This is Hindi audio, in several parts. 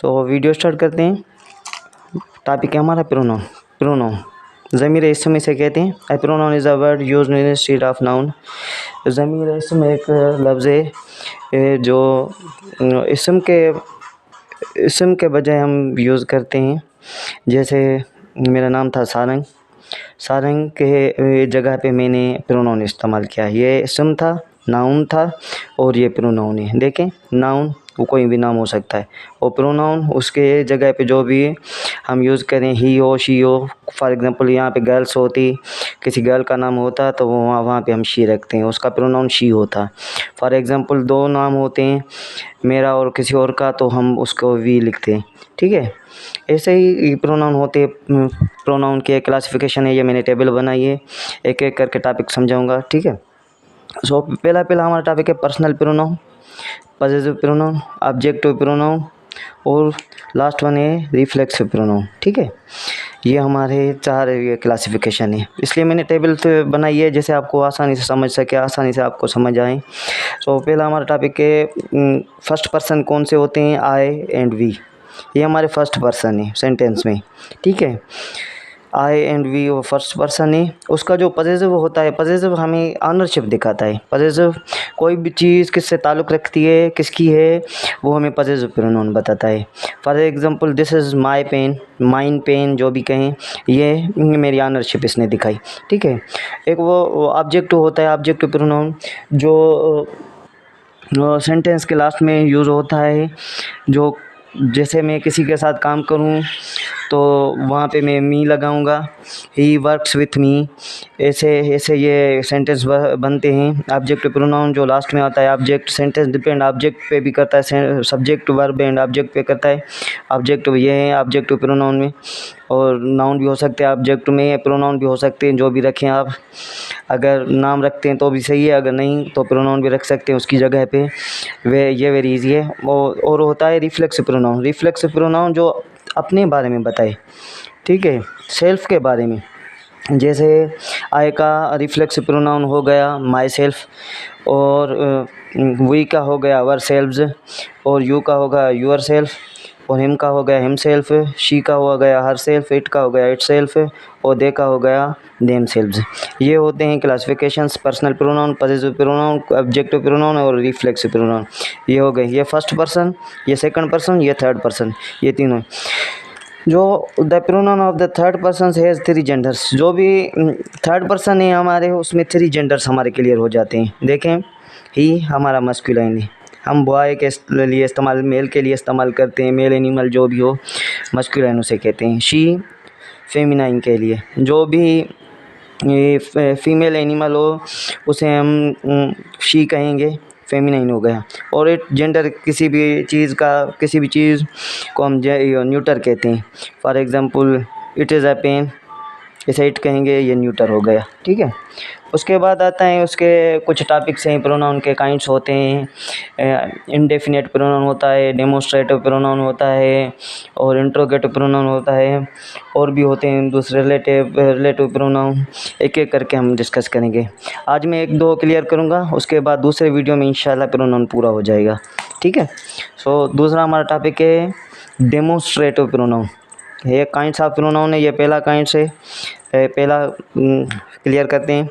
तो वीडियो स्टार्ट करते हैं। टॉपिक है हमारा प्रोनाउन। प्रोनाउन ज़मीर इसम इसे कहते हैं। A pronoun is a word used in instead of noun. ज़मीर इसम एक लफ्ज़ है जो इसम के बजाय हम यूज़ करते हैं। जैसे मेरा नाम था सारंग, सारंग के जगह पे मैंने प्रोनाउन इस्तेमाल किया। ये इसम था, नाउन था और ये प्रोनाउन है। देखें, नाउन वो कोई भी नाम हो सकता है और प्रोनाउन उसके जगह पे जो भी हम यूज़ करें, ही हो, शी हो। फॉर एग्ज़ाम्पल यहाँ पे गर्ल्स होती, किसी गर्ल का नाम होता तो वहाँ पे हम शी रखते हैं, उसका प्रोनाउन शी होता। फॉर एग्ज़ाम्पल दो नाम होते हैं, मेरा और किसी और का, तो हम उसको वी लिखते हैं। ठीक है, ऐसे ही प्रोनाउन होते हैं। प्रोनाउन की एक क्लासिफिकेशन है, ये मैंने टेबल बनाई है, एक एक करके टॉपिक समझाऊंगा। ठीक है, सो पहला हमारा टॉपिक है personal pronoun, possessive pronoun, objective pronoun और लास्ट वन है रिफ्लेक्सिव प्रोनाउन। ठीक है, ये हमारे चार ये क्लासिफिकेशन है, इसलिए मैंने टेबल से बनाई है जैसे आपको आसानी से समझ सके, आसानी से आपको समझ आए। सो पहला हमारा टॉपिक है फर्स्ट पर्सन कौन से होते हैं, आई एंड वी। ये हमारे फर्स्ट पर्सन है सेंटेंस में। ठीक है, आई एंड वी वो फर्स्ट पर्सन है। उसका जो पॉसेसिव होता है, पॉसेसिव हमें ऑनरशिप दिखाता है। पॉसेसिव कोई भी चीज़ किससे ताल्लुक़ रखती है, किसकी है, वो हमें पॉसेसिव प्रोनाउन बताता है। For example this is my pen, mine pen, जो भी कहें, ये मेरी ऑनरशिप इसने दिखाई। ठीक है, एक वो ऑब्जेक्टिव होता है, ऑब्जेक्टिव प्रोनाउन, जो सेंटेंस के लास्ट में यूज़ होता है। जो जैसे मैं किसी के साथ काम करूं तो वहाँ पे मैं मी लगाऊंगा, ही वर्क्स विथ मी, ऐसे ऐसे ये सेंटेंस बनते हैं। ऑब्जेक्ट प्रोनाउन जो लास्ट में आता है, ऑब्जेक्ट सेंटेंस डिपेंड ऑब्जेक्ट पे भी करता है, सब्जेक्ट वर्ब एंड ऑब्जेक्ट पे करता है। ऑब्जेक्ट ये है ऑब्जेक्ट प्रोनाउन में, और नाउन भी हो सकते हैं ऑब्जेक्ट में, प्रोनाउन भी हो सकते हैं, जो भी रखें आप। अगर नाम रखते हैं तो भी सही है, अगर नहीं तो प्रोनाउन भी रख सकते हैं उसकी जगह पे। ये वेरी इजी है। और होता है रिफ्लेक्सिव प्रोनाउन। रिफ्लेक्सिव प्रोनाउन जो अपने बारे में बताए, ठीक है, सेल्फ के बारे में। जैसे आई का रिफ्लेक्सिव प्रोनाउन हो गया माई सेल्फ, और वी का हो गया आवर सेल्व्स, और यू का होगा यूर सेल्फ, और हिम का हो गया हिम सेल्फ, शी का हो गया हर सेल्फ, इट का हो गया इट सेल्फ, और दे का हो गया देम सेल्व्स। ये होते हैं classifications, personal pronoun, possessive pronoun, objective pronoun और रिफ्लेक्सिव प्रोनाउन। ये हो गए, ये फर्स्ट पर्सन, ये सेकंड पर्सन, ये थर्ड पर्सन, ये तीनों। जो the pronoun of the third person has three genders. जो भी थर्ड पर्सन है हमारे, उसमें थ्री जेंडर्स हमारे क्लियर हो जाते हैं। देखें, ही हमारा मस्कुलाइन है, हम बॉय के लिए इस्तेमाल, मेल के लिए इस्तेमाल करते हैं, मेल एनिमल जो भी हो मस्कुलाइन उसे कहते हैं। शी फेमिनाइन के लिए, जो भी फीमेल एनिमल हो उसे हम शी कहेंगे, फेमिनाइन हो गया। और एक जेंडर किसी भी चीज़ का, किसी भी चीज़ को हम न्यूटर कहते हैं। For example it is a pen, इसे इट कहेंगे, ये न्यूटर हो गया। ठीक है, उसके बाद आता है उसके कुछ टॉपिक्स हैं, प्रोनाउन के काइंड्स होते हैं। इंडेफिनेट प्रोनाउन होता है, डेमोस्ट्रेटिव प्रोनाउन होता है, और इंट्रोगेटिव प्रोनाउन होता है, और भी होते हैं दूसरे रिलेटिव प्रोनाउन। एक एक करके हम डिस्कस करेंगे। आज मैं एक दो क्लियर करूँगा, उसके बाद दूसरे वीडियो में इंशाल्लाह प्रोनाउन पूरा हो जाएगा। ठीक है, सो दूसरा हमारा टॉपिक है डेमोस्ट्रेटिव प्रोनाउन। ये काइंड्स ऑफ प्रोनाउन है, ये पहला काइंड्स है, पहला क्लियर करते हैं।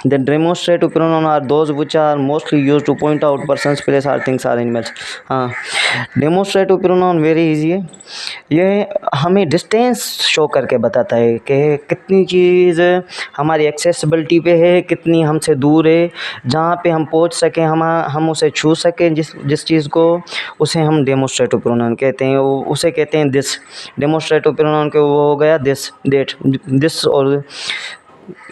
The demonstrative pronoun are those which are mostly used to point out persons, place or things or animals। हाँ, डेमोस्ट्रेटिव प्रोनाउन वेरी इजी है। ये हमें डिस्टेंस शो करके बताता है कि कितनी चीज़ हमारी एक्सेसिबिलिटी पे है, कितनी हमसे दूर है, जहाँ पे हम पहुँच सकें, हम उसे छू सकें, जिस चीज़ को, उसे हम डेमोस्ट्रेटिव प्रोनाउन कहते हैं। उसे कहते हैं दिस। डेमोस्ट्रेटिव प्रोनाउन के वो हो गया दिस, डेट, दिस और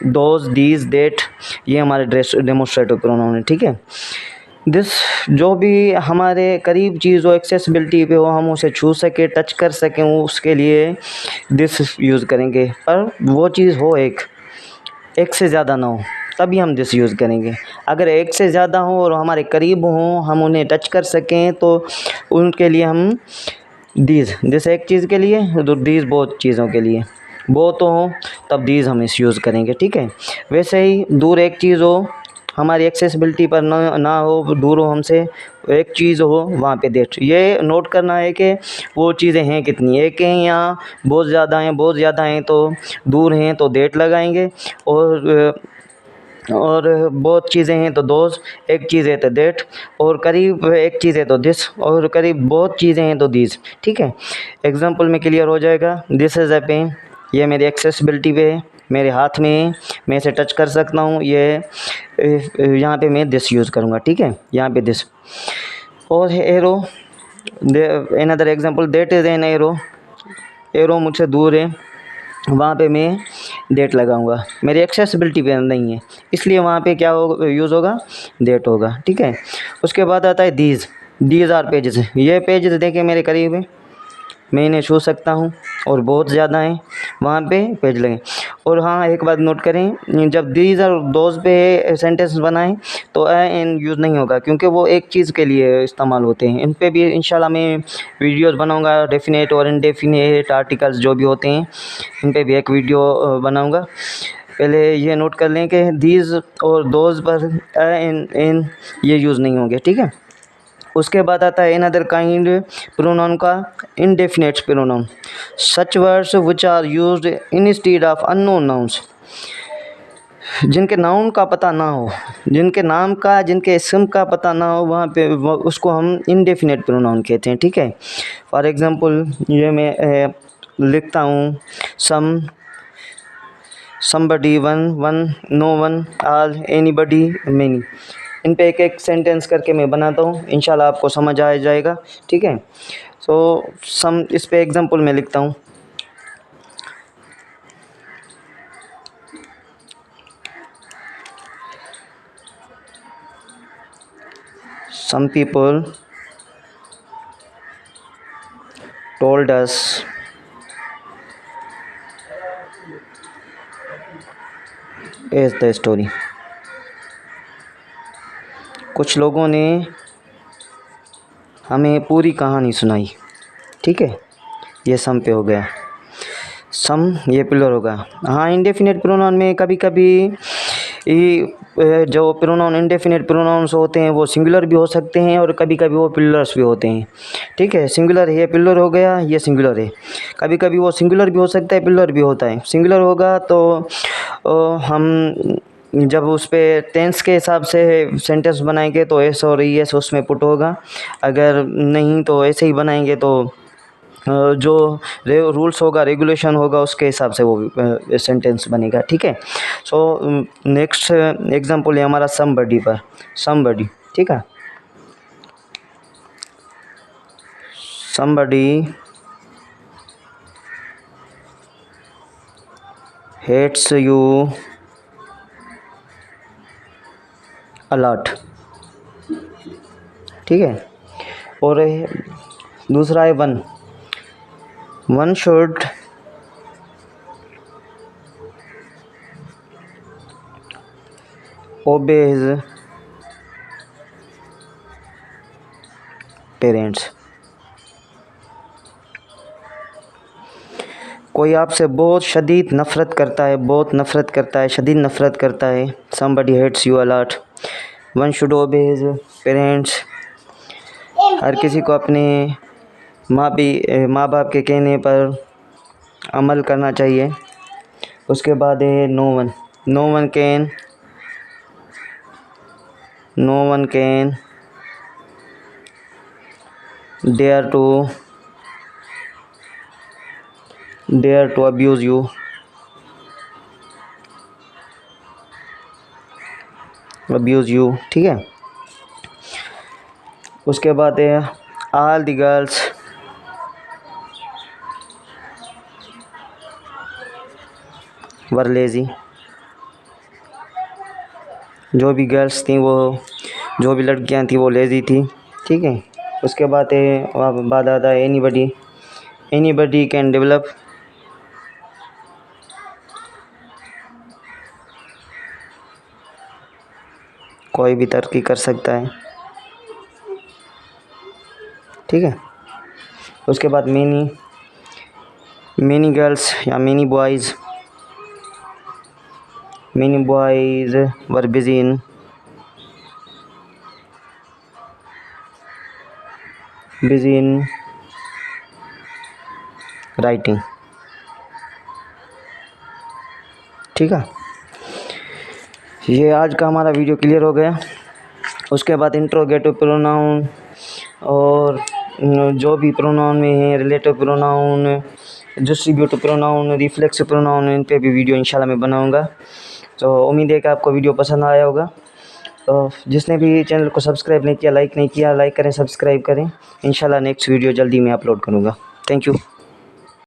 दोज, दीज, डेट, ये हमारे डेमोस्ट्रेटिव प्रोनाउन है। ठीक है, दिस जो भी हमारे करीब चीज़ हो, एक्सेसिबिलिटी पे हो, हम उसे छू सके, टच कर सकें, उसके लिए दिस यूज़ करेंगे। पर वो चीज़ हो एक से ज़्यादा ना हो, तभी हम दिस यूज़ करेंगे। अगर एक से ज़्यादा हो और हमारे करीब हों, हम उन्हें टच कर सकें, तो उनके लिए हम दिस एक चीज़ के लिए, तो दीज बहुत चीज़ों के लिए, वो तो हो तब दीज हम इस यूज़ करेंगे। ठीक है, वैसे ही दूर एक चीज़ हो, हमारी एक्सेसिबिलिटी पर ना हो, दूर हो हमसे, एक चीज़ हो वहाँ पे दैट। ये नोट करना है कि वो चीज़ें हैं कितनी, एक हैं या बहुत ज़्यादा हैं तो दूर हैं तो दैट लगाएंगे, और बहुत चीज़ें हैं तो दोज, एक चीज़ है तो दैट, और करीब एक चीज़ है तो दिस, और करीब बहुत चीज़ें हैं तो दीज। ठीक है, एग्जांपल में क्लियर हो जाएगा। दिस इज़ अ पेन, ये मेरी एक्सेसिबिलिटी पे है, मेरे हाथ में है, मैं इसे टच कर सकता हूँ। ये यहाँ पे मैं दिस यूज़ करूँगा। ठीक है, यहाँ पे दिस। और है arrow, another example, that is an arrow, arrow मुझसे दूर है, वहाँ पे मैं दैट लगाऊंगा, मेरी एक्सेसिबिलिटी पे नहीं है, इसलिए वहाँ पे क्या हो यूज़ होगा, दैट होगा। ठीक है, उसके बाद आता है दीज आर पेजेस। ये पेजेस देखिए मेरे करीब है, मैं इन्हें छू सकता हूँ, और बहुत ज़्यादा हैं, वहाँ पे पेज लगे। और हाँ, एक बात नोट करें, जब दीज और दोज पे सेंटेंस बनाएं तो एन यूज़ नहीं होगा, क्योंकि वो एक चीज़ के लिए इस्तेमाल होते हैं। इन पे भी इंशाल्लाह मैं वीडियोस बनाऊंगा, डेफिनेट और इनडेफिनेट आर्टिकल्स जो भी होते हैं, इन पे भी एक वीडियो बनाऊंगा। पहले ये नोट कर लें कि दीज और दोज पर इन ये यूज़ नहीं होंगे। ठीक है, उसके बाद आता है अनदर काइंड प्रोनाउन का, indefinite pronoun, such words which are used instead of unknown nouns. जिनके नाउन का पता ना हो, जिनके नाम का, जिनके इसम का पता ना हो, वहाँ पे उसको हम इनडेफिनेट प्रोनाउन कहते हैं। ठीक है, फॉर एग्जांपल ये मैं लिखता हूँ, somebody, one, no one, all, anybody, many. इन पे एक एक सेंटेंस करके मैं बनाता हूँ, इंशाल्लाह आपको समझ आ जाएगा। ठीक है, सो इस पे एग्जांपल मैं लिखता हूँ, some people told us is the story. कुछ लोगों ने हमें पूरी कहानी सुनाई। ठीक है, ये सम पे हो गया, सम ये प्लुरल होगा। हाँ, इंडेफिनेट प्रोनाउन में कभी कभी जो प्रोनाउन इंडेफिनेट प्रोनाउंस होते हैं वो सिंगुलर भी हो सकते हैं, और कभी कभी वो प्लुरल्स भी होते हैं। ठीक है, सिंगुलर है, प्लुरल हो गया, ये सिंगुलर है। कभी कभी वो सिंगुलर भी हो सकता है, प्लुरल भी होता है। सिंगुलर होगा तो हम जब उस पर टेंस के हिसाब से सेंटेंस बनाएंगे तो एस और ई एस उसमें पुट होगा, अगर नहीं तो ऐसे ही बनाएंगे तो जो रूल्स होगा, रेगुलेशन होगा, उसके हिसाब से वो सेंटेंस बनेगा। ठीक है, सो नेक्स्ट एग्जांपल है हमारा समबडी पर, समबडी। ठीक है, समबडी हेट्स यू अलॉट। ठीक है, और दूसरा है one should obey his parents. कोई आपसे बहुत शदीद नफ़रत करता है, बहुत नफ़रत करता है, शदीद नफ़रत करता है। Somebody hates you a lot, one should obey his parents. हर किसी को अपने माँ बाप के कहने पर अमल करना चाहिए। उसके बाद है no one can dare to abuse you. ठीक है, उसके बाद है all the girls were lazy. जो भी गर्ल्स थी, वो जो भी लड़कियां थी वो लेज़ी थी। ठीक है, उसके बाद आता है एनीबडी कैन डेवलप। कोई भी तरक्की कर सकता है। ठीक है, उसके बाद मेनी गर्ल्स या many boys were busy in busy in writing. ठीक है, ये आज का हमारा वीडियो क्लियर हो गया। उसके बाद इंट्रोगेटिव प्रोनाउन और जो भी प्रोनाउन में है, relative pronoun, distributive pronoun, reflexive pronoun, इन पे भी वीडियो इंशाल्लाह मैं बनाऊंगा। तो उम्मीद है कि आपको वीडियो पसंद आया होगा। तो जिसने भी चैनल को सब्सक्राइब नहीं किया, लाइक नहीं किया, लाइक करें, सब्सक्राइब करें। इंशाल्लाह नेक्स्ट वीडियो जल्दी मैं अपलोड करूँगा। Thank you.